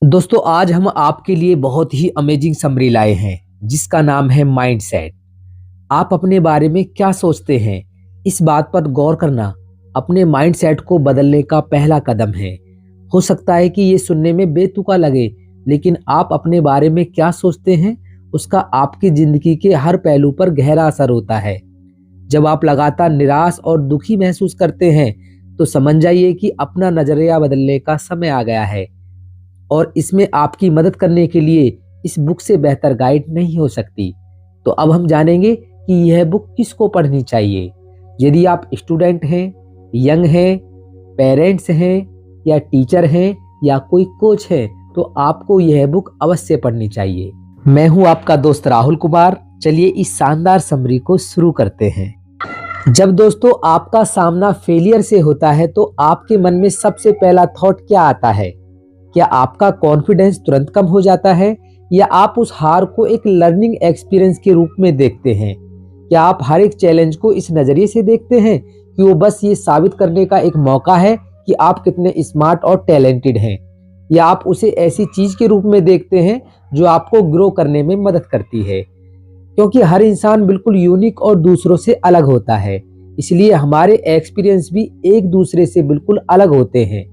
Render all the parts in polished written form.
दोस्तों आज हम आपके लिए बहुत ही अमेजिंग समरी लाए हैं जिसका नाम है माइंडसेट। आप अपने बारे में क्या सोचते हैं, इस बात पर गौर करना अपने माइंडसेट को बदलने का पहला कदम है। हो सकता है कि ये सुनने में बेतुका लगे, लेकिन आप अपने बारे में क्या सोचते हैं उसका आपकी जिंदगी के हर पहलू पर गहरा असर होता है। जब आप लगातार निराश और दुखी महसूस करते हैं तो समझ जाइए कि अपना नजरिया बदलने का समय आ गया है। और इसमें आपकी मदद करने के लिए इस बुक से बेहतर गाइड नहीं हो सकती। तो अब हम जानेंगे कि यह बुक किसको पढ़नी चाहिए। यदि आप स्टूडेंट हैं, यंग हैं, पेरेंट्स हैं या टीचर हैं या कोई कोच है तो आपको यह बुक अवश्य पढ़नी चाहिए। मैं हूं आपका दोस्त राहुल कुमार। चलिए इस शानदार समरी को शुरू करते हैं। जब दोस्तों आपका सामना फेलियर से होता है तो आपके मन में सबसे पहला थॉट क्या आता है? क्या आपका कॉन्फिडेंस तुरंत कम हो जाता है या आप उस हार को एक लर्निंग एक्सपीरियंस के रूप में देखते हैं? क्या आप हर एक चैलेंज को इस नज़रिए से देखते हैं कि वो बस ये साबित करने का एक मौका है कि आप कितने स्मार्ट और टैलेंटेड हैं? या आप उसे ऐसी चीज़ के रूप में देखते हैं जो आपको ग्रो करने में मदद करती है? क्योंकि हर इंसान बिल्कुल यूनिक और दूसरों से अलग होता है, इसलिए हमारे एक्सपीरियंस भी एक दूसरे से बिल्कुल अलग होते हैं।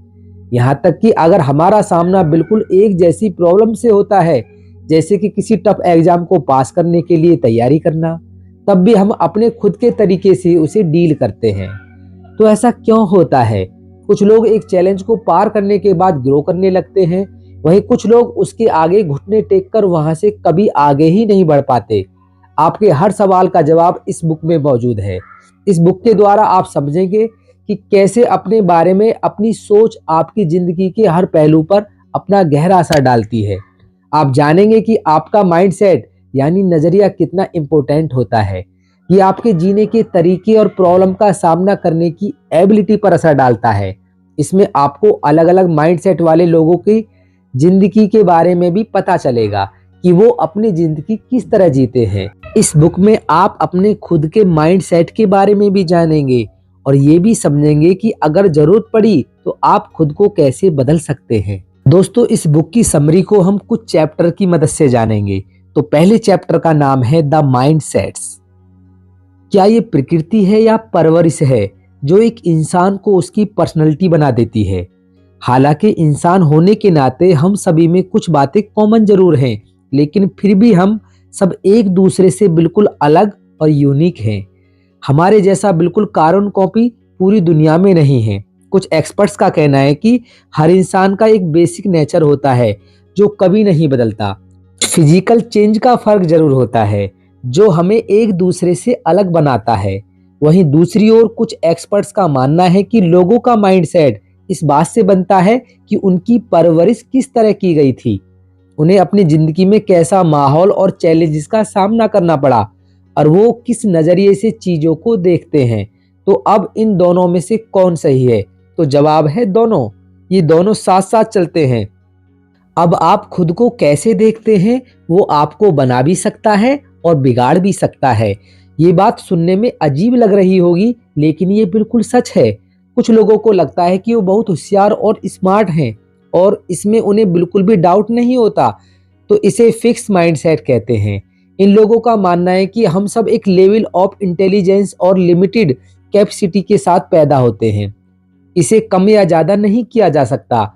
यहाँ तक कि अगर हमारा सामना बिल्कुल एक जैसी प्रॉब्लम से होता है, जैसे कि किसी टफ एग्जाम को पास करने के लिए तैयारी करना, तब भी हम अपने खुद के तरीके से उसे डील करते हैं। तो ऐसा क्यों होता है? कुछ लोग एक चैलेंज को पार करने के बाद ग्रो करने लगते हैं, वहीं कुछ लोग उसके आगे घुटने टेक कर वहां से कभी आगे ही नहीं बढ़ पाते। आपके हर सवाल का जवाब इस बुक में मौजूद है। इस बुक के द्वारा आप समझेंगे कि कैसे अपने बारे में अपनी सोच आपकी जिंदगी के हर पहलू पर अपना गहरा असर डालती है। आप जानेंगे कि आपका माइंडसेट यानी नजरिया कितना इम्पोर्टेंट होता है। ये आपके जीने के तरीके और प्रॉब्लम का सामना करने की एबिलिटी पर असर डालता है। इसमें आपको अलग अलग माइंडसेट वाले लोगों की जिंदगी के बारे में भी पता चलेगा कि वो अपनी जिंदगी किस तरह जीते हैं। इस बुक में आप अपने खुद के माइंडसेट के बारे में भी जानेंगे और ये भी समझेंगे कि अगर जरूरत पड़ी तो आप खुद को कैसे बदल सकते हैं। दोस्तों इस बुक की समरी को हम कुछ चैप्टर की मदद से जानेंगे। तो पहले चैप्टर का नाम है द माइंडसेट्स। क्या ये प्रकृति है या परवरिश है जो एक इंसान को उसकी पर्सनैलिटी बना देती है? हालांकि इंसान होने के नाते हम सभी में कुछ बातें कॉमन जरूर हैं, लेकिन फिर भी हम सब एक दूसरे से बिल्कुल अलग और यूनिक हैं। हमारे जैसा बिल्कुल कार्बन कॉपी पूरी दुनिया में नहीं है। कुछ एक्सपर्ट्स का कहना है कि हर इंसान का एक बेसिक नेचर होता है जो कभी नहीं बदलता। फिजिकल चेंज का फर्क जरूर होता है जो हमें एक दूसरे से अलग बनाता है। वहीं दूसरी ओर कुछ एक्सपर्ट्स का मानना है कि लोगों का माइंडसेट इस बात से बनता है कि उनकी परवरिश किस तरह की गई थी, उन्हें अपनी जिंदगी में कैसा माहौल और चैलेंजेस का सामना करना पड़ा और वो किस नजरिए से चीजों को देखते हैं। तो अब इन दोनों में से कौन सही है? तो जवाब है दोनों। ये दोनों साथ साथ चलते हैं। अब आप खुद को कैसे देखते हैं वो आपको बना भी सकता है और बिगाड़ भी सकता है। ये बात सुनने में अजीब लग रही होगी, लेकिन ये बिल्कुल सच है। कुछ लोगों को लगता है कि वो बहुत होशियार और स्मार्ट हैं और इसमें उन्हें बिल्कुल भी डाउट नहीं होता, तो इसे फिक्स माइंडसेट कहते हैं। इन लोगों का मानना है कि हम सब एक लेवल ऑफ इंटेलिजेंस और लिमिटेड कैपेसिटी के साथ पैदा होते हैं। इसे कम या ज़्यादा नहीं किया जा सकता।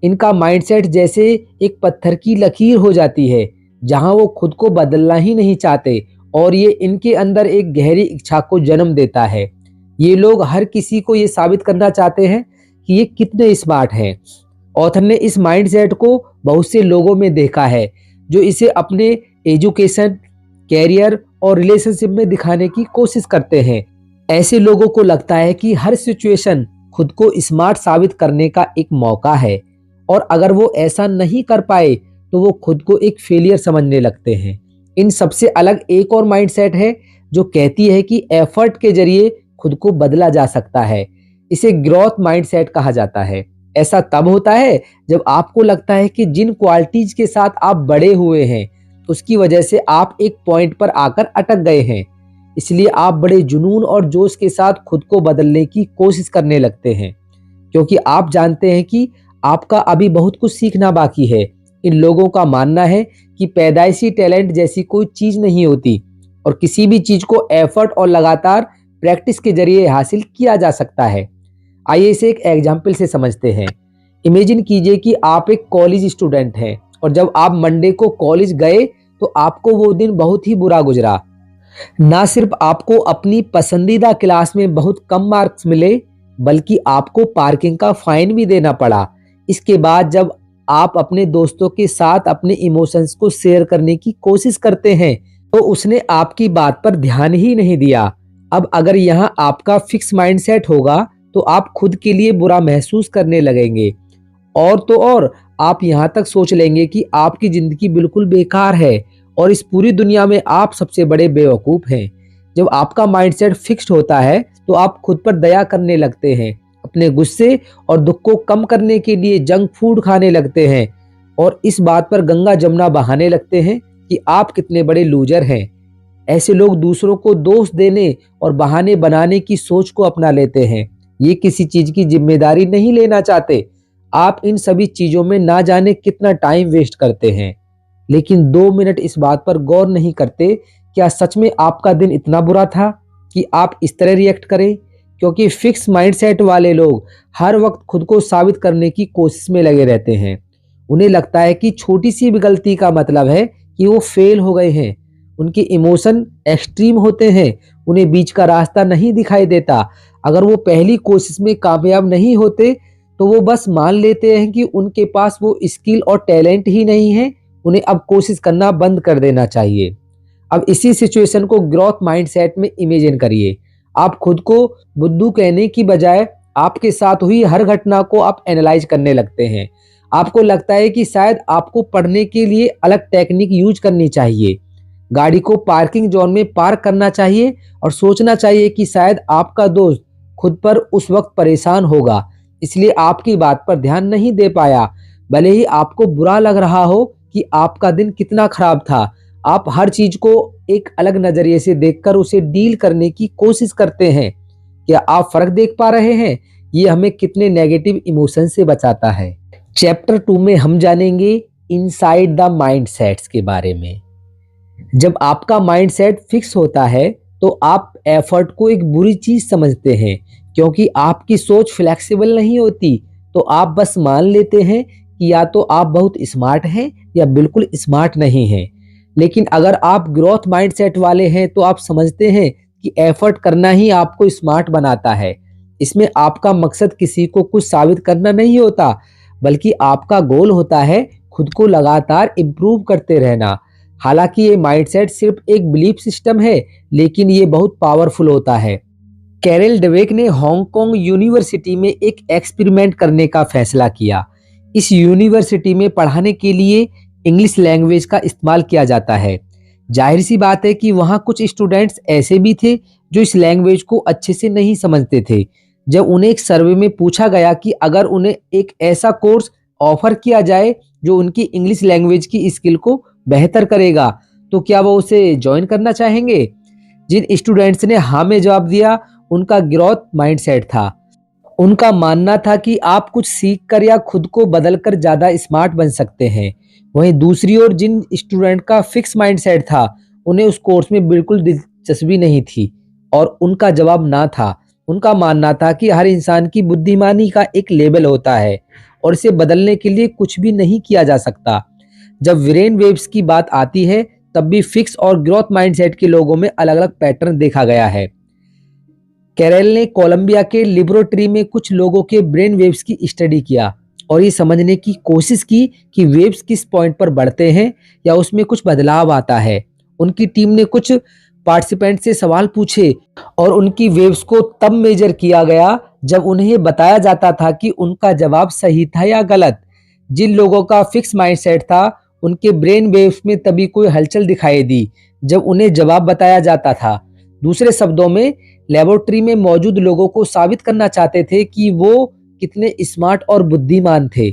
इनका माइंडसेट जैसे एक पत्थर की लकीर हो जाती है जहां वो खुद को बदलना ही नहीं चाहते और ये इनके अंदर एक गहरी इच्छा को जन्म देता है। ये लोग हर किसी को ये साबित करना चाहते हैं कि ये कितने स्मार्ट हैं। ऑथर ने इस माइंडसेट को बहुत से लोगों में देखा है जो इसे अपने एजुकेशन, कैरियर और रिलेशनशिप में दिखाने की कोशिश करते हैं। ऐसे लोगों को लगता है कि हर सिचुएशन खुद को स्मार्ट साबित करने का एक मौका है और अगर वो ऐसा नहीं कर पाए तो वो खुद को एक फेलियर समझने लगते हैं। इन सबसे अलग एक और माइंडसेट है जो कहती है कि एफर्ट के जरिए खुद को बदला जा सकता है। इसे ग्रोथ माइंडसेट कहा जाता है। ऐसा तब होता है जब आपको लगता है कि जिन क्वालिटीज के साथ आप बड़े हुए हैं उसकी वजह से आप एक पॉइंट पर आकर अटक गए हैं, इसलिए आप बड़े जुनून और जोश के साथ खुद को बदलने की कोशिश करने लगते हैं, क्योंकि आप जानते हैं कि आपका अभी बहुत कुछ सीखना बाकी है। इन लोगों का मानना है कि पैदाइशी टैलेंट जैसी कोई चीज नहीं होती और किसी भी चीज को एफर्ट और लगातार प्रैक्टिस के जरिए हासिल किया जा सकता है। आइए इसे एक एग्जाम्पल से समझते हैं। इमेजिन कीजिए कि आप एक कॉलेज स्टूडेंट हैं और जब आप मंडे को कॉलेज गए तो आपको वो दिन बहुत ही बुरा गुजरा। ना सिर्फ आपको अपनी पसंदीदा क्लास में बहुत कम मार्क्स मिले, बल्कि आपको पार्किंग का फाइन भी देना पड़ा। इसके बाद जब आप अपने दोस्तों के साथ अपने इमोशंस को शेयर करने की कोशिश करते हैं तो उसने आपकी बात पर ध्यान ही नहीं दिया। अब अगर यहाँ आपका फिक्स माइंडसेट होगा तो आप खुद के लिए बुरा महसूस करने लगेंगे और तो और आप यहाँ तक सोच लेंगे कि आपकी जिंदगी बिल्कुल बेकार है और इस पूरी दुनिया में आप सबसे बड़े बेवकूफ हैं। जब आपका माइंडसेट फिक्स्ड होता है तो आप खुद पर दया करने लगते हैं, अपने गुस्से और दुख को कम करने के लिए जंक फूड खाने लगते हैं और इस बात पर गंगा जमुना बहाने लगते हैं कि आप कितने बड़े लूजर हैं। ऐसे लोग दूसरों को दोष देने और बहाने बनाने की सोच को अपना लेते हैं। ये किसी चीज की जिम्मेदारी नहीं लेना चाहते। आप इन सभी चीजों में ना जाने कितना टाइम वेस्ट करते हैं, लेकिन 2 मिनट इस बात पर गौर नहीं करते, क्या सच में आपका दिन इतना बुरा था कि आप इस तरह रिएक्ट करें? क्योंकि फिक्स माइंडसेट वाले लोग हर वक्त खुद को साबित करने की कोशिश में लगे रहते हैं। उन्हें लगता है कि छोटी सी भी गलती का मतलब है कि वो फेल हो गए हैं। उनके इमोशन एक्सट्रीम होते हैं, उन्हें बीच का रास्ता नहीं दिखाई देता। अगर वो पहली कोशिश में कामयाब नहीं होते तो वो बस मान लेते हैं कि उनके पास वो स्किल और टैलेंट ही नहीं है, उन्हें अब कोशिश करना बंद कर देना चाहिए। अब इसी सिचुएशन को ग्रोथ माइंडसेट में इमेजिन करिए। आप खुद को बुद्धू कहने की बजाय आपके साथ हुई हर घटना को आप एनालाइज करने लगते हैं। आपको लगता है कि शायद आपको पढ़ने के लिए अलग टेक्निक यूज करनी चाहिए, गाड़ी को पार्किंग जोन में पार्क करना चाहिए और सोचना चाहिए कि शायद आपका दोस्त खुद पर उस वक्त परेशान होगा, इसलिए आपकी बात पर ध्यान नहीं दे पाया। भले ही आपको बुरा लग रहा हो कि आपका दिन कितना खराब था, आप हर चीज को एक अलग नजरिए से देखकर उसे डील करने की कोशिश करते हैं। क्या आप फर्क देख पा रहे हैं? ये हमें कितने नेगेटिव इमोशन से बचाता है। चैप्टर 2 में हम जानेंगे इनसाइड द माइंडसेट्स के बारे में। जब आपका माइंडसेट फिक्स होता है तो आप एफर्ट को एक बुरी चीज समझते हैं, क्योंकि आपकी सोच फ्लेक्सिबल नहीं होती। तो आप बस मान लेते हैं कि या तो आप बहुत स्मार्ट हैं या बिल्कुल स्मार्ट नहीं हैं। लेकिन अगर आप ग्रोथ माइंडसेट वाले हैं तो आप समझते हैं कि एफर्ट करना ही आपको स्मार्ट बनाता है। इसमें आपका मकसद किसी को कुछ साबित करना नहीं होता, बल्कि आपका गोल होता है खुद को लगातार इम्प्रूव करते रहना। हालांकि ये माइंडसेट सिर्फ एक बिलीफ सिस्टम है, लेकिन ये बहुत पावरफुल होता है। कैरल डवेक ने हांगकांग यूनिवर्सिटी में एक एक्सपेरिमेंट करने का फैसला किया। इस यूनिवर्सिटी में पढ़ाने के लिए इंग्लिश लैंग्वेज का इस्तेमाल किया जाता है। जाहिर सी बात है कि वहाँ कुछ स्टूडेंट्स ऐसे भी थे जो इस लैंग्वेज को अच्छे से नहीं समझते थे। जब उन्हें एक सर्वे में पूछा गया कि अगर उन्हें एक ऐसा कोर्स ऑफर किया जाए जो उनकी इंग्लिश लैंग्वेज की स्किल को बेहतर करेगा, तो क्या वो उसे ज्वाइन करना चाहेंगे? जिन स्टूडेंट्स ने हाँ में जवाब दिया, उनका ग्रोथ माइंडसेट था। उनका मानना था कि आप कुछ सीख कर या खुद को बदलकर ज्यादा स्मार्ट बन सकते हैं। वहीं दूसरी ओर जिन स्टूडेंट का फिक्स माइंडसेट था, उन्हें उस कोर्स में बिल्कुल दिलचस्पी नहीं थी और उनका जवाब ना था। उनका मानना था कि हर इंसान की बुद्धिमानी का एक लेवल होता है और इसे बदलने के लिए कुछ भी नहीं किया जा सकता। जब ब्रेन वेव्स की बात आती है, तब भी फिक्स और ग्रोथ माइंडसेट के लोगों में अलग अलग पैटर्न देखा गया है। कैरल ने कोलंबिया के लेबोरेटरी में कुछ लोगों के ब्रेन वेव्स की स्टडी किया और ये समझने की कोशिश की कि वेव्स किस पॉइंट पर बढ़ते हैं या उसमें कुछ बदलाव आता है। उनकी टीम ने कुछ पार्टिसिपेंट से सवाल पूछे और उनकी वेव्स को तब मेजर किया गया जब उन्हें बताया जाता था कि उनका जवाब सही था या गलत। जिन लोगों का फिक्स माइंडसेट था, उनके ब्रेन वेव्स में तभी कोई हलचल दिखाई दी जब उन्हें जवाब बताया जाता था। दूसरे शब्दों में, लेबोरेटरी में मौजूद लोगों को साबित करना चाहते थे कि वो कितने स्मार्ट और बुद्धिमान थे,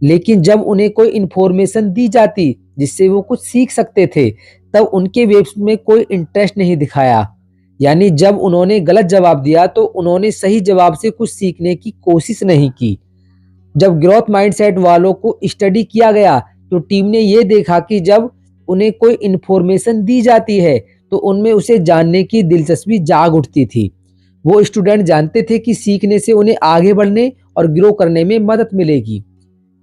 लेकिन जब उन्हें कोई इंफॉर्मेशन दी जाती जिससे वो कुछ सीख सकते थे, तब उनके वेव्स में कोई इंटरेस्ट नहीं दिखाया। यानी जब उन्होंने गलत जवाब दिया तो उन्होंने सही जवाब से कुछ सीखने की कोशिश नहीं की। जब ग्रोथ माइंडसेट वालों को स्टडी किया गया तो टीम ने ये देखा कि जब उन्हें कोई इन्फॉर्मेशन दी जाती है तो उनमें उसे जानने की दिलचस्पी जाग उठती थी। वो स्टूडेंट जानते थे कि सीखने से उन्हें आगे बढ़ने और ग्रो करने में मदद मिलेगी,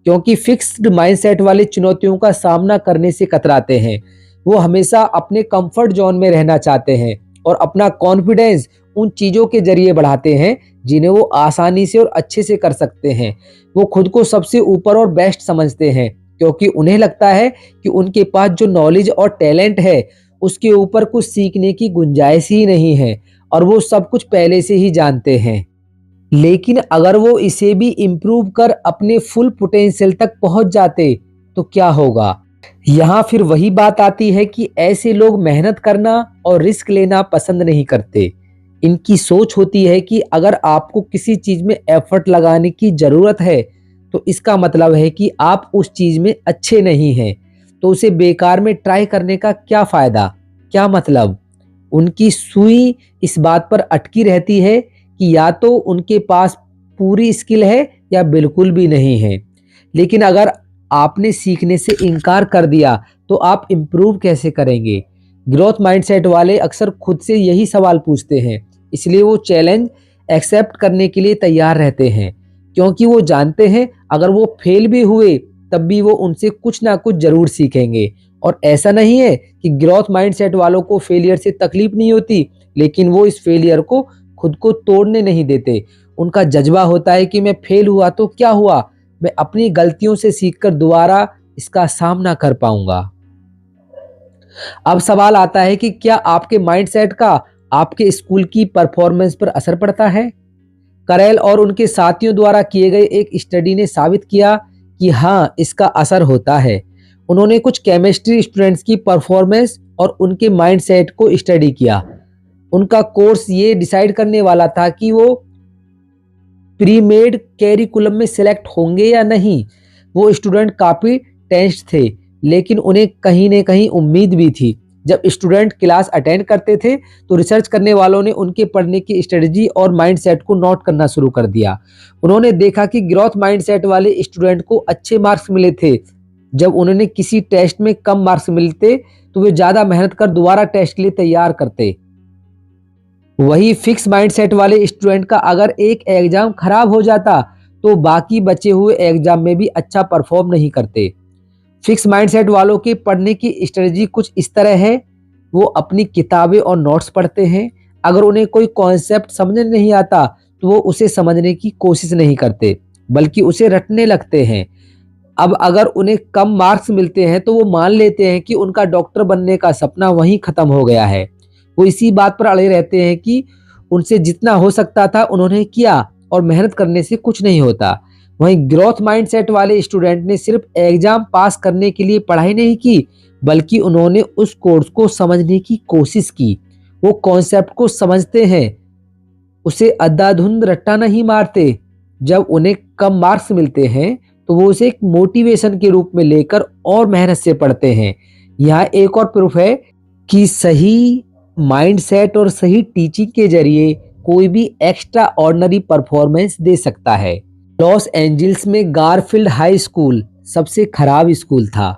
क्योंकि फिक्स्ड माइंडसेट वाले चुनौतियों का सामना करने से कतराते हैं। वो हमेशा अपने कंफर्ट जोन में रहना चाहते हैं और अपना कॉन्फिडेंस उन चीज़ों के जरिए बढ़ाते हैं जिन्हें वो आसानी से और अच्छे से कर सकते हैं। वो खुद को सबसे ऊपर और बेस्ट समझते हैं, क्योंकि उन्हें लगता है कि उनके पास जो नॉलेज और टैलेंट है उसके ऊपर कुछ सीखने की गुंजाइश ही नहीं है और वो सब कुछ पहले से ही जानते हैं। लेकिन अगर वो इसे भी इम्प्रूव कर अपने फुल पोटेंशियल तक पहुंच जाते तो क्या होगा? यहाँ फिर वही बात आती है कि ऐसे लोग मेहनत करना और रिस्क लेना पसंद नहीं करते। इनकी सोच होती है कि अगर आपको किसी चीज में एफर्ट लगाने की जरूरत है तो इसका मतलब है कि आप उस चीज में अच्छे नहीं हैं, तो उसे बेकार में ट्राई करने का क्या फायदा, क्या मतलब? उनकी सुई इस बात पर अटकी रहती है कि या तो उनके पास पूरी स्किल है या बिल्कुल भी नहीं है। लेकिन अगर आपने सीखने से इनकार कर दिया तो आप इम्प्रूव कैसे करेंगे? ग्रोथ माइंडसेट वाले अक्सर खुद से यही सवाल पूछते हैं, इसलिए वो चैलेंज एक्सेप्ट करने के लिए तैयार रहते हैं, क्योंकि वो जानते हैं अगर वो फेल भी हुए तब भी वो उनसे कुछ ना कुछ जरूर सीखेंगे। और ऐसा नहीं है कि ग्रोथ माइंडसेट वालों को फेलियर से तकलीफ नहीं होती, लेकिन वो इस फेलियर को खुद को तोड़ने नहीं देते। उनका जज्बा होता है कि मैं फेल हुआ तो क्या हुआ, मैं अपनी गलतियों से सीखकर दोबारा इसका सामना कर पाऊंगा। अब सवाल आता है कि क्या आपके माइंडसेट का आपके स्कूल की परफॉर्मेंस पर असर पड़ता है? करेल और उनके साथियों द्वारा किए गए एक स्टडी ने साबित किया कि हाँ, इसका असर होता है। उन्होंने कुछ केमिस्ट्री स्टूडेंट्स की परफॉर्मेंस और उनके माइंडसेट को स्टडी किया। उनका कोर्स ये डिसाइड करने वाला था कि वो प्री मेड कैरिकुलम में सिलेक्ट होंगे या नहीं। वो स्टूडेंट काफ़ी टेंस थे, लेकिन उन्हें कहीं न कहीं उम्मीद भी थी। जब स्टूडेंट क्लास अटेंड करते थे तो रिसर्च करने वालों ने उनके पढ़ने की स्ट्रेटजी और माइंडसेट को नोट करना शुरू कर दिया। उन्होंने देखा कि ग्रोथ माइंडसेट वाले स्टूडेंट को अच्छे मार्क्स मिले थे। जब उन्होंने किसी टेस्ट में कम मार्क्स मिलते तो वे ज़्यादा मेहनत कर दोबारा टेस्ट के लिए तैयार करते। वही फिक्स माइंडसेट वाले स्टूडेंट का अगर एक एग्जाम खराब हो जाता तो बाकी बचे हुए एग्जाम में भी अच्छा परफॉर्म नहीं करते। फिक्स माइंडसेट वालों के पढ़ने की स्ट्रेटजी कुछ इस तरह है, वो अपनी किताबें और नोट्स पढ़ते हैं। अगर उन्हें कोई कॉन्सेप्ट समझ नहीं आता तो वो उसे समझने की कोशिश नहीं करते, बल्कि उसे रटने लगते हैं। अब अगर उन्हें कम मार्क्स मिलते हैं तो वो मान लेते हैं कि उनका डॉक्टर बनने का सपना वहीं खत्म हो गया है। वो इसी बात पर अड़े रहते हैं कि उनसे जितना हो सकता था उन्होंने किया और मेहनत करने से कुछ नहीं होता। वहीं ग्रोथ माइंडसेट वाले स्टूडेंट ने सिर्फ एग्जाम पास करने के लिए पढ़ाई नहीं की, बल्कि उन्होंने उस कोर्स को समझने की कोशिश की। वो कॉन्सेप्ट को समझते हैं, उसे अंधाधुंध रट्टा नहीं मारते। जब उन्हें कम मार्क्स मिलते हैं तो वो उसे एक मोटिवेशन के रूप में लेकर और मेहनत से पढ़ते हैं। यहाँ एक और प्रूफ है कि सही माइंडसेट और सही टीचिंग के जरिए कोई भी एक्स्ट्रा ऑर्डिनरी परफॉर्मेंस दे सकता है। लॉस एंजल्स में गारफील्ड हाई स्कूल सबसे खराब स्कूल था।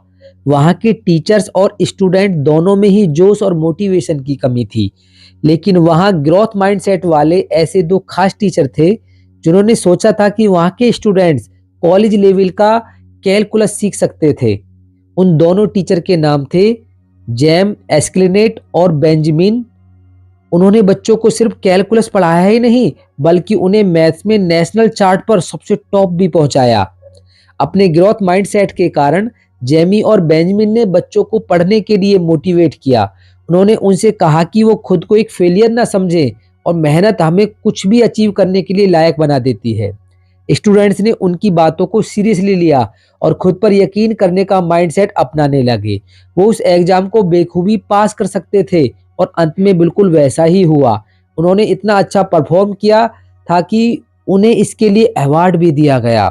वहाँ के टीचर्स और स्टूडेंट दोनों में ही जोश और मोटिवेशन की कमी थी। लेकिन वहाँ ग्रोथ माइंडसेट वाले ऐसे दो खास टीचर थे जिन्होंने सोचा था कि वहाँ के स्टूडेंट्स कॉलेज लेवल का कैलकुलस सीख सकते थे। उन दोनों टीचर के नाम थे जेम एस्क्लिनेट और बेंजामिन। उन्होंने बच्चों को सिर्फ कैलकुलस पढ़ाया ही नहीं, बल्कि उन्हें मैथ्स में नेशनल चार्ट पर सबसे टॉप भी पहुंचाया। अपने ग्रोथ माइंडसेट के कारण जेमी और बेंजामिन ने बच्चों को पढ़ने के लिए मोटिवेट किया। उन्होंने उनसे कहा कि वो खुद को एक फेलियर ना समझें और मेहनत हमें कुछ भी अचीव करने के लिए लायक बना देती है। स्टूडेंट्स ने उनकी बातों को सीरियसली लिया और खुद पर यकीन करने का माइंडसेट अपनाने लगे। वो उस एग्जाम को बेखूबी पास कर सकते थे और अंत में बिल्कुल वैसा ही हुआ। उन्होंने इतना अच्छा परफॉर्म किया था कि उन्हें इसके लिए अवार्ड भी दिया गया।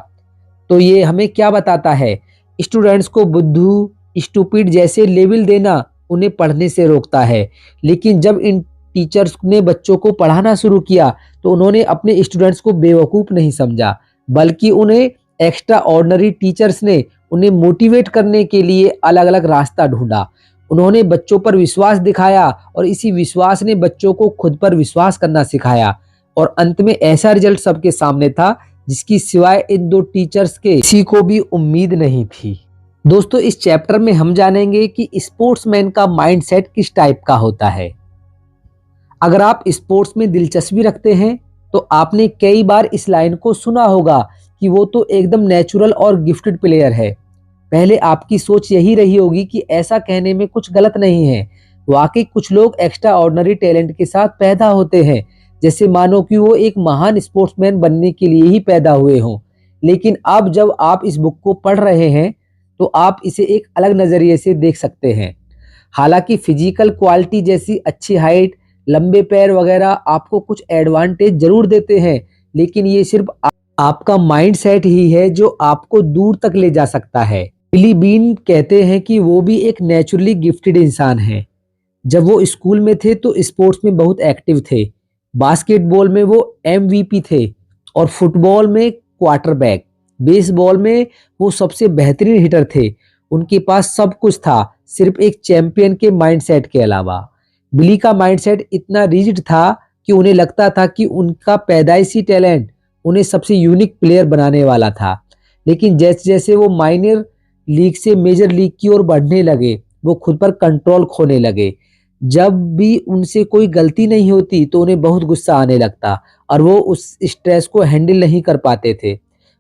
तो ये हमें क्या बताता है? स्टूडेंट्स को बुद्धू, स्टूपिड जैसे लेबल देना उन्हें पढ़ने से रोकता है। लेकिन जब इन टीचर्स ने बच्चों को पढ़ाना शुरू किया तो उन्होंने अपने स्टूडेंट्स को बेवकूफ़ नहीं समझा, बल्कि उन्हें एक्स्ट्रा ऑर्डिनरी टीचर्स ने उन्हें मोटिवेट करने के लिए अलग अलग रास्ता ढूंढा। उन्होंने बच्चों पर विश्वास दिखाया और इसी विश्वास ने बच्चों को खुद पर विश्वास करना सिखाया और अंत में ऐसा रिजल्ट सबके सामने था जिसकी सिवाय इन दो टीचर्स के किसी को भी उम्मीद नहीं थी। दोस्तों, इस चैप्टर में हम जानेंगे कि स्पोर्ट्समैन का माइंडसेट किस टाइप का होता है। अगर आप स्पोर्ट्स में दिलचस्पी रखते हैं तो आपने कई बार इस लाइन को सुना होगा कि वो तो एकदम नेचुरल और गिफ्टेड प्लेयर है। पहले आपकी सोच यही रही होगी कि ऐसा कहने में कुछ गलत नहीं है। वाकई कुछ लोग एक्स्ट्रा ऑर्डिनरी टैलेंट के साथ पैदा होते हैं, जैसे मानो कि वो एक महान स्पोर्ट्समैन बनने के लिए ही पैदा हुए हों। लेकिन अब जब आप इस बुक को पढ़ रहे हैं तो आप इसे एक अलग नज़रिए से देख सकते हैं। हालांकि फिजिकल क्वालिटी जैसी अच्छी हाइट, लंबे पैर वगैरह आपको कुछ एडवांटेज जरूर देते हैं, लेकिन ये सिर्फ आपका माइंडसेट ही है जो आपको दूर तक ले जा सकता है। बिली बीन कहते हैं कि वो भी एक नेचुरली गिफ्टेड इंसान है। जब वो स्कूल में थे तो स्पोर्ट्स में बहुत एक्टिव थे। बास्केटबॉल में वो MVP थे और फुटबॉल में क्वार्टरबैक। बेसबॉल में वो सबसे बेहतरीन हिटर थे। उनके पास सब कुछ था, सिर्फ एक चैंपियन के माइंडसेट के अलावा। बिली का माइंडसेट इतना रिजिड था कि उन्हें लगता था कि उनका पैदाइशी टैलेंट उन्हें सबसे यूनिक प्लेयर बनाने वाला था। लेकिन जैसे जैसे वो माइनर लीग से मेजर लीग की ओर बढ़ने लगे, वो खुद पर कंट्रोल खोने लगे। जब भी उनसे कोई गलती नहीं होती तो उन्हें बहुत गुस्सा आने लगता और वो उस स्ट्रेस को हैंडल नहीं कर पाते थे।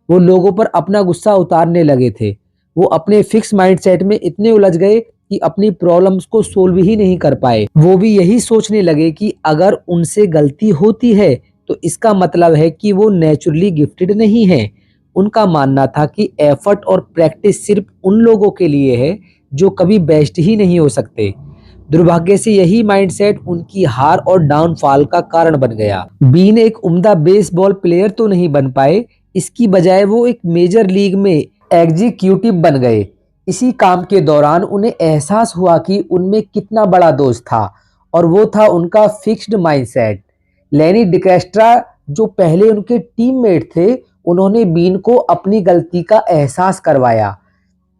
वो लोगों पर अपना गुस्सा उतारने लगे थे। वो अपने फिक्स माइंडसेट में इतने उलझ गए कि अपनी प्रॉब्लम्स को सोल्व ही नहीं कर पाए। वो भी यही सोचने लगे कि अगर उनसे गलती होती है तो इसका मतलब है कि वो नेचुरली गिफ्टेड नहीं है। उनका मानना था कि एफर्ट और प्रैक्टिस सिर्फ उन लोगों के लिए है जो कभी बेस्ट ही नहीं हो सकते। दुर्भाग्य से यही माइंडसेट उनकी हार और डाउनफॉल का कारण बन गया। बीन एक उम्दा बेसबॉल प्लेयर तो नहीं बन पाए, इसकी बजाय वो एक मेजर लीग में एग्जीक्यूटिव बन गए। इसी काम के दौरान उन्हें एहसास हुआ कि उनमें कितना बड़ा दोस्त था और वो था उनका फिक्स्ड माइंडसेट। लेनी डिकेस्ट्रा जो पहले उनके टीममेट थे, उन्होंने बीन को अपनी गलती का एहसास करवाया।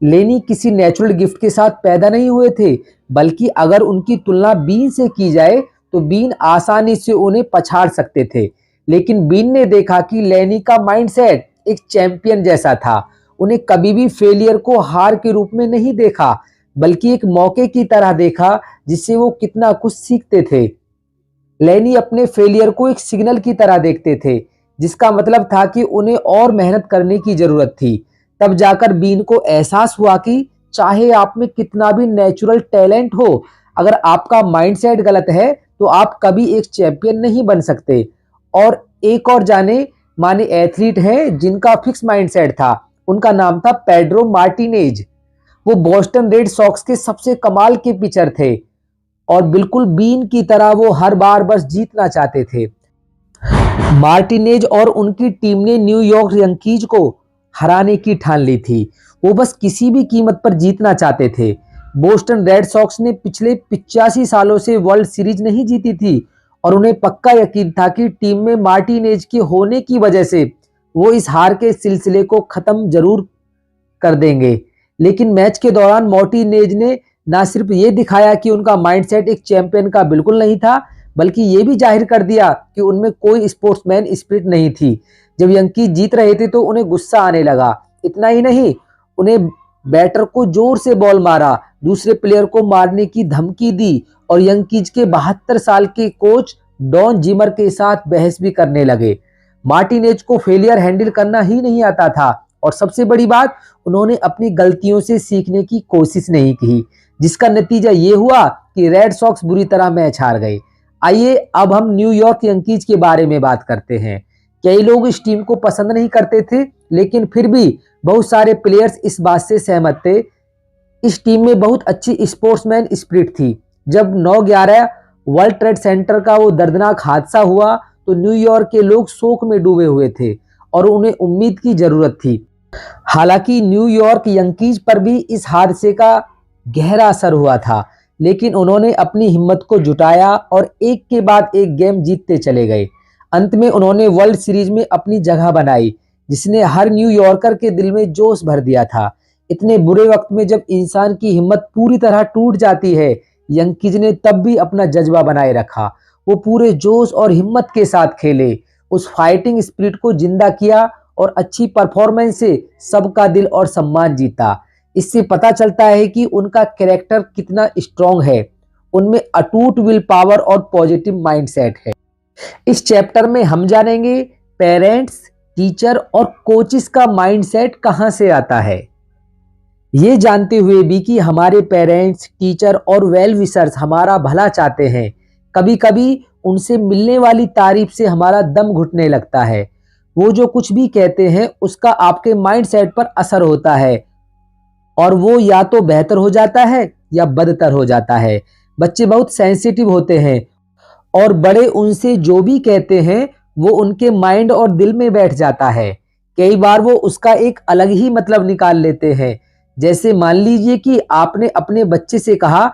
लेनी किसी नेचुरल गिफ्ट के साथ पैदा नहीं हुए थे, बल्कि अगर उनकी तुलना बीन से की जाए तो बीन आसानी से उन्हें पछाड़ सकते थे। लेकिन बीन ने देखा कि लेनी का माइंडसेट एक चैंपियन जैसा था। उन्हें कभी भी फेलियर को हार के रूप में नहीं देखा, बल्कि एक मौके की तरह देखा जिससे वो कितना कुछ सीखते थे। लेनी अपने फेलियर को एक सिग्नल की तरह देखते थे, जिसका मतलब था कि उन्हें और मेहनत करने की जरूरत थी। तब जाकर बीन को एहसास हुआ कि चाहे आप में कितना भी नेचुरल टैलेंट हो, अगर आपका माइंडसेट गलत है तो आप कभी एक चैंपियन नहीं बन सकते। और एक और जाने माने एथलीट हैं जिनका फिक्स माइंडसेट था। उनका नाम था पेड्रो मार्टिनेज। वो बोस्टन रेड सॉक्स के सबसे कमाल के पिचर थे और बिल्कुल बीन की तरह वो हर बार बस जीतना चाहते थे। मार्टिनेज और उनकी टीम ने न्यूयॉर्क यंकीज को हराने की ठान ली थी। वो बस किसी भी कीमत पर जीतना चाहते थे। बोस्टन रेड सॉक्स ने पिछले 85 सालों से वर्ल्ड सीरीज नहीं जीती थी और उन्हें पक्का यकीन था कि टीम में मार्टिनेज के होने की वजह से वो इस हार के सिलसिले को खत्म जरूर कर देंगे। लेकिन मैच के दौरान मार्टिनेज ने ना सिर्फ ये दिखाया कि उनका माइंडसेट एक चैंपियन का बिल्कुल नहीं था, बल्कि ये भी जाहिर कर दिया कि उनमें कोई स्पोर्ट्समैन स्पिरिट नहीं थी। जब यंकीज जीत रहे थे तो उन्हें गुस्सा आने लगा। इतना ही नहीं, उन्हें बैटर को जोर से बॉल मारा, दूसरे प्लेयर को मारने की धमकी दी और यंकीज के 72 साल के कोच डॉन जिमर के साथ बहस भी करने लगे। मार्टिनेज को फेलियर हैंडल करना ही नहीं आता था और सबसे बड़ी बात, उन्होंने अपनी गलतियों से सीखने की कोशिश नहीं की, जिसका नतीजा ये हुआ कि रेड सॉक्स बुरी तरह मैच हार गए। आइए अब हम न्यूयॉर्क यंकीज के बारे में बात करते हैं। कई लोग इस टीम को पसंद नहीं करते थे, लेकिन फिर भी बहुत सारे प्लेयर्स इस बात से सहमत थे। इस टीम में बहुत अच्छी स्पोर्ट्समैन स्पिरिट थी। जब 9/11 वर्ल्ड ट्रेड सेंटर का वो दर्दनाक हादसा हुआ तो न्यूयॉर्क के लोग शोक में डूबे हुए थे और उन्हें उम्मीद की जरूरत थी। हालांकि न्यूयॉर्क यंकीज पर भी इस हादसे का गहरा असर हुआ था, लेकिन उन्होंने अपनी हिम्मत को जुटाया और एक के बाद एक गेम जीतते चले गए। अंत में उन्होंने वर्ल्ड सीरीज में अपनी जगह बनाई। जिसने हर न्यूयॉर्कर के दिल में जोश भर दिया था। इतने बुरे वक्त में जब इंसान की हिम्मत पूरी तरह टूट जाती है, यंकीज ने तब भी अपना जज्बा बनाए रखा। वो पूरे जोश और हिम्मत के साथ खेले, उस फाइटिंग स्पिरिट को जिंदा किया और अच्छी परफॉर्मेंस से सबका दिल और सम्मान जीता। इससे पता चलता है कि उनका कैरेक्टर कितना स्ट्रांग है, उनमें अटूट विल पावर और पॉजिटिव माइंडसेट है। इस चैप्टर में हम जानेंगे पेरेंट्स, टीचर और कोचेस का माइंडसेट कहां से आता है। ये जानते हुए भी कि हमारे पेरेंट्स, टीचर और वेल विशर्स हमारा भला चाहते हैं, कभी कभी उनसे मिलने वाली तारीफ से हमारा दम घुटने लगता है। वो जो कुछ भी कहते हैं उसका आपके माइंडसेट पर असर होता है और वो या तो बेहतर हो जाता है या बदतर हो जाता है। बच्चे बहुत सेंसिटिव होते हैं और बड़े उनसे जो भी कहते हैं वो उनके माइंड और दिल में बैठ जाता है। कई बार वो उसका एक अलग ही मतलब निकाल लेते हैं। जैसे मान लीजिए कि आपने अपने बच्चे से कहा,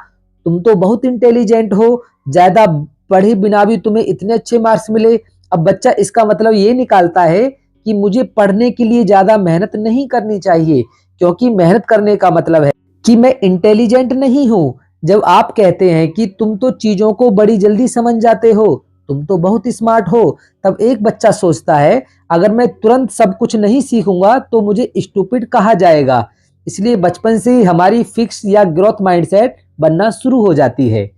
तुम तो बहुत इंटेलिजेंट हो, ज्यादा पढ़े बिना भी तुम्हें इतने अच्छे मार्क्स मिले। अब बच्चा इसका मतलब ये निकालता है कि मुझे पढ़ने के लिए ज्यादा मेहनत नहीं करनी चाहिए, क्योंकि मेहनत करने का मतलब है कि मैं इंटेलिजेंट नहीं हूँ। जब आप कहते हैं कि तुम तो चीजों को बड़ी जल्दी समझ जाते हो, तुम तो बहुत स्मार्ट हो, तब एक बच्चा सोचता है अगर मैं तुरंत सब कुछ नहीं सीखूंगा तो मुझे स्टूपिड कहा जाएगा। इसलिए बचपन से ही हमारी फिक्स या ग्रोथ माइंडसेट बनना शुरू हो जाती है।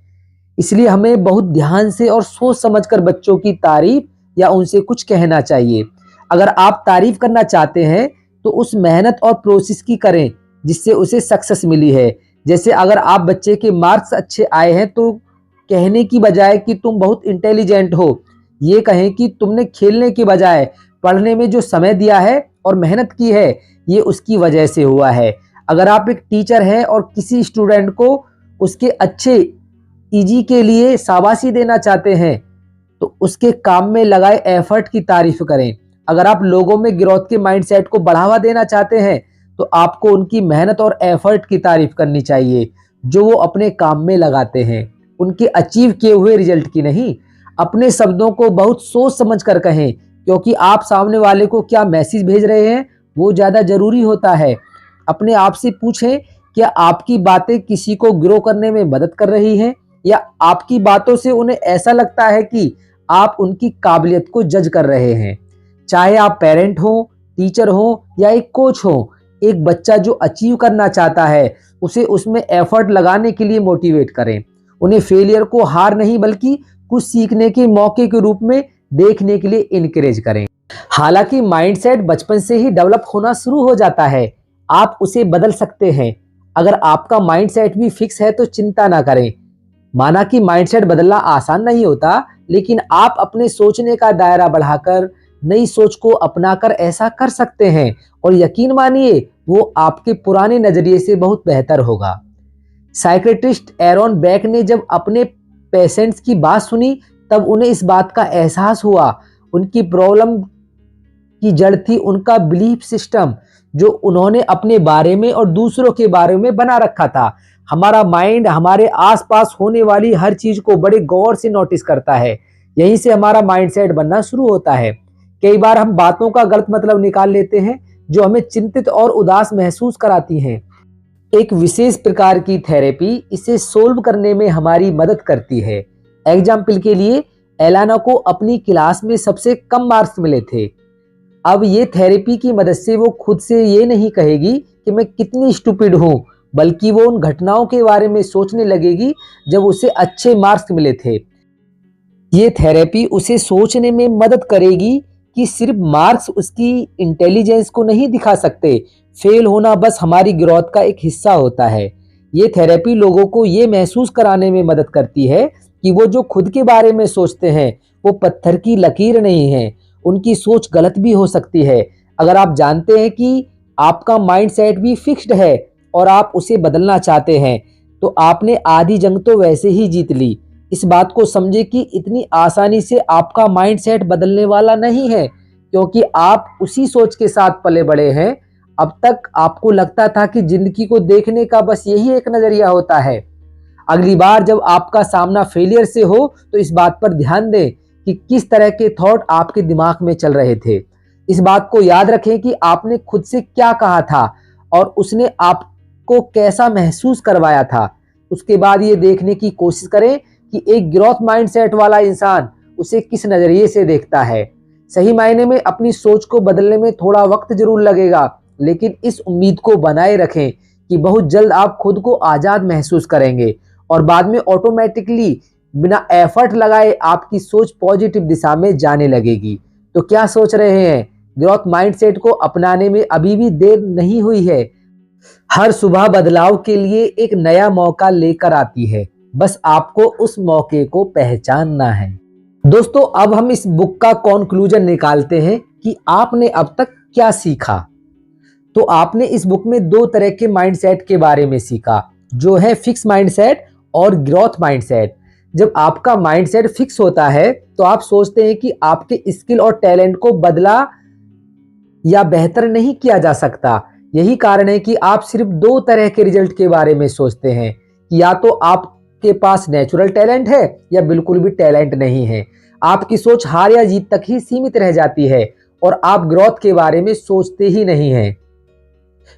इसलिए हमें बहुत ध्यान से और सोच समझकर बच्चों की तारीफ या उनसे कुछ कहना चाहिए। अगर आप तारीफ करना चाहते हैं तो उस मेहनत और प्रोसेस की करें जिससे उसे सक्सेस मिली है। जैसे अगर आप बच्चे के मार्क्स अच्छे आए हैं तो कहने की बजाय कि तुम बहुत इंटेलिजेंट हो, ये कहें कि तुमने खेलने की बजाय पढ़ने में जो समय दिया है और मेहनत की है, ये उसकी वजह से हुआ है। अगर आप एक टीचर हैं और किसी स्टूडेंट को उसके अच्छे ईजी के लिए शाबाशी देना चाहते हैं तो उसके काम में लगाए एफर्ट की तारीफ करें। अगर आप लोगों में ग्रोथ के माइंडसेट को बढ़ावा देना चाहते हैं तो आपको उनकी मेहनत और एफर्ट की तारीफ करनी चाहिए जो वो अपने काम में लगाते हैं, उनके अचीव किए हुए रिजल्ट की नहीं। अपने शब्दों को बहुत सोच समझ कर कहें, क्योंकि आप सामने वाले को क्या मैसेज भेज रहे हैं वो ज़्यादा जरूरी होता है। अपने आप से पूछें, क्या आपकी बातें किसी को ग्रो करने में मदद कर रही हैं या आपकी बातों से उन्हें ऐसा लगता है कि आप उनकी काबिलियत को जज कर रहे हैं। चाहे आप पेरेंट हो, टीचर हो या एक कोच हो, एक बच्चा जो अचीव करना चाहता है उसे उसमें एफर्ट लगाने के लिए मोटिवेट करें। उन्हें फेलियर को हार नहीं बल्कि कुछ सीखने के मौके के रूप में देखने के लिए इनकरेज करें। हालांकि माइंडसेट बचपन से ही डेवलप होना शुरू हो जाता है, आप उसे बदल सकते हैं। अगर आपका माइंडसेट भी फिक्स है तो चिंता ना करें। माना कि माइंडसेट बदलना आसान नहीं होता, लेकिन आप अपने सोचने का दायरा बढ़ाकर नई सोच को अपनाकर ऐसा कर सकते हैं और यकीन मानिए वो आपके पुराने नजरिए से बहुत बेहतर होगा। साइकियाट्रिस्ट एरॉन बेक ने जब अपने पेशेंट्स की बात सुनी तब उन्हें इस बात का एहसास हुआ उनकी प्रॉब्लम की जड़ थी उनका बिलीफ सिस्टम जो उन्होंने अपने बारे में और दूसरों के बारे में बना रखा था। हमारा माइंड हमारे आसपास होने वाली हर चीज को बड़े गौर से नोटिस करता है, यहीं से हमारा माइंडसेट बनना शुरू होता है। कई बार हम बातों का गलत मतलब निकाल लेते हैं जो हमें चिंतित और उदास महसूस कराती हैं। एक विशेष प्रकार की थेरेपी इसे सोल्व करने में हमारी मदद करती है। एग्जाम्पल के लिए एलाना को अपनी क्लास में सबसे कम मार्क्स मिले थे। अब ये थेरेपी की मदद से वो खुद से ये नहीं कहेगी कि मैं कितनी स्टूपिड हूँ, बल्कि वो उन घटनाओं के बारे में सोचने लगेगी जब उसे अच्छे मार्क्स मिले थे। ये थेरेपी उसे सोचने में मदद करेगी कि सिर्फ मार्क्स उसकी इंटेलिजेंस को नहीं दिखा सकते, फेल होना बस हमारी ग्रोथ का एक हिस्सा होता है। ये थेरेपी लोगों को ये महसूस कराने में मदद करती है कि वो जो खुद के बारे में सोचते हैं वो पत्थर की लकीर नहीं है, उनकी सोच गलत भी हो सकती है। अगर आप जानते हैं कि आपका माइंडसेट भी फिक्स्ड है और आप उसे बदलना चाहते हैं तो आपने आधी जंग तो वैसे ही जीत ली। इस बात को समझे कि इतनी आसानी से आपका माइंडसेट बदलने वाला नहीं है, क्योंकि आप उसी सोच के साथ पले बड़े हैं। अब तक आपको लगता था कि जिंदगी को देखने का बस यही एक नजरिया होता है। अगली बार जब आपका सामना फेलियर से हो तो इस बात पर ध्यान दें कि किस तरह के थॉट आपके दिमाग में चल रहे थे। इस बात को याद रखें कि आपने खुद से क्या कहा था और उसने आपको कैसा महसूस करवाया था। उसके बाद ये देखने की कोशिश करें कि एक ग्रोथ माइंडसेट वाला इंसान उसे किस नज़रिए से देखता है। सही मायने में अपनी सोच को बदलने में थोड़ा वक्त जरूर लगेगा, लेकिन इस उम्मीद को बनाए रखें कि बहुत जल्द आप खुद को आज़ाद महसूस करेंगे और बाद में ऑटोमेटिकली बिना एफर्ट लगाए आपकी सोच पॉजिटिव दिशा में जाने लगेगी। तो क्या सोच रहे हैं? ग्रोथ माइंडसेट को अपनाने में अभी भी देर नहीं हुई है। हर सुबह बदलाव के लिए एक नया मौका लेकर आती है, बस आपको उस मौके को पहचानना है। दोस्तों, अब हम इस बुक का कॉन्क्लूजन निकालते हैं कि आपने अब तक क्या सीखा। तो आपने इस बुक में दो तरह के माइंडसेट के बारे में सीखा, जो है फिक्स माइंडसेट और ग्रोथ माइंडसेट। जब आपका माइंडसेट फिक्स होता है तो आप सोचते हैं कि आपके स्किल और टैलेंट को बदला या बेहतर नहीं किया जा सकता। यही कारण है कि आप सिर्फ दो तरह के रिजल्ट के बारे में सोचते हैं कि या तो आपके पास नेचुरल टैलेंट है या बिल्कुल भी टैलेंट नहीं है। आपकी सोच हार या जीत तक ही सीमित रह जाती है और आप ग्रोथ के बारे में सोचते ही नहीं हैं।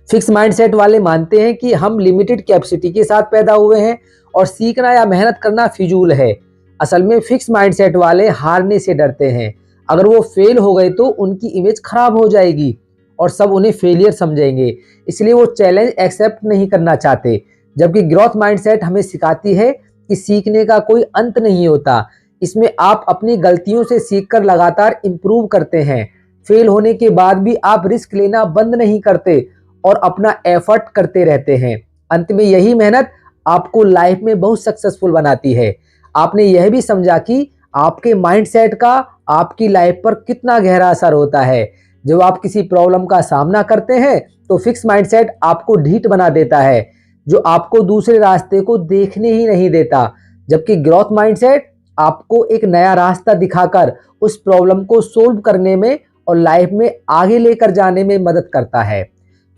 फिक्स माइंडसेट वाले मानते हैं कि हम लिमिटेड कैपेसिटी के साथ पैदा हुए हैं और सीखना या मेहनत करना फिजूल है। असल में फिक्स माइंडसेट वाले हारने से डरते हैं। अगर वो फेल हो गए तो उनकी इमेज खराब हो जाएगी और सब उन्हें फेलियर समझेंगे, इसलिए वो चैलेंज एक्सेप्ट नहीं करना चाहते। जबकि ग्रोथ माइंडसेट हमें सिखाती है कि सीखने का कोई अंत नहीं होता। इसमें आप अपनी गलतियों से सीखकर लगातार इम्प्रूव करते हैं। फेल होने के बाद भी आप रिस्क लेना बंद नहीं करते और अपना एफर्ट करते रहते हैं। अंत में यही मेहनत आपको लाइफ में बहुत सक्सेसफुल बनाती है। आपने यह भी समझा कि आपके माइंडसेट का आपकी लाइफ पर कितना गहरा असर होता है। जब आप किसी प्रॉब्लम का सामना करते हैं तो फिक्स माइंडसेट आपको ढीठ बना देता है, जो आपको दूसरे रास्ते को देखने ही नहीं देता। जबकि ग्रोथ माइंडसेट आपको एक नया रास्ता दिखाकर उस प्रॉब्लम को सोल्व करने में और लाइफ में आगे लेकर जाने में मदद करता है।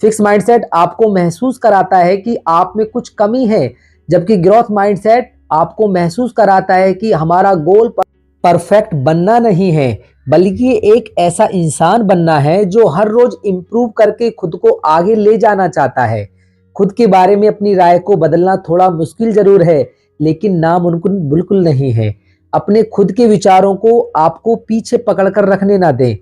फिक्स माइंडसेट आपको महसूस कराता है कि आप में कुछ कमी है, जबकि ग्रोथ माइंडसेट आपको महसूस कराता है कि हमारा गोल परफेक्ट बनना नहीं है, बल्कि एक ऐसा इंसान बनना है जो हर रोज इम्प्रूव करके खुद को आगे ले जाना चाहता है। खुद के बारे में अपनी राय को बदलना थोड़ा मुश्किल जरूर है, लेकिन नामुमकिन बिल्कुल नहीं है। अपने खुद के विचारों को आपको पीछे पकड़कर रखने ना दें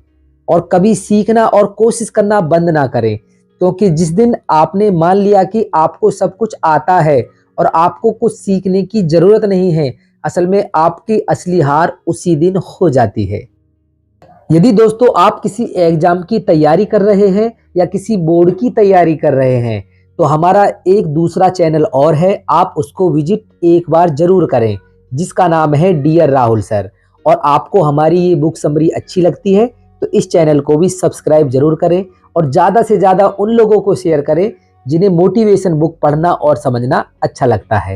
और कभी सीखना और कोशिश करना बंद ना करें, क्योंकि जिस दिन आपने मान लिया कि आपको सब कुछ आता है और आपको कुछ सीखने की जरूरत नहीं है, असल में आपकी असली हार उसी दिन हो जाती है। यदि दोस्तों आप किसी एग्जाम की तैयारी कर रहे हैं या किसी बोर्ड की तैयारी कर रहे हैं तो हमारा एक दूसरा चैनल और है, आप उसको विजिट एक बार जरूर करें, जिसका नाम है डियर राहुल सर। और आपको हमारी ये बुक समरी अच्छी लगती है तो इस चैनल को भी सब्सक्राइब जरूर करें और ज़्यादा से ज़्यादा उन लोगों को शेयर करें जिन्हें मोटिवेशन बुक पढ़ना और समझना अच्छा लगता है।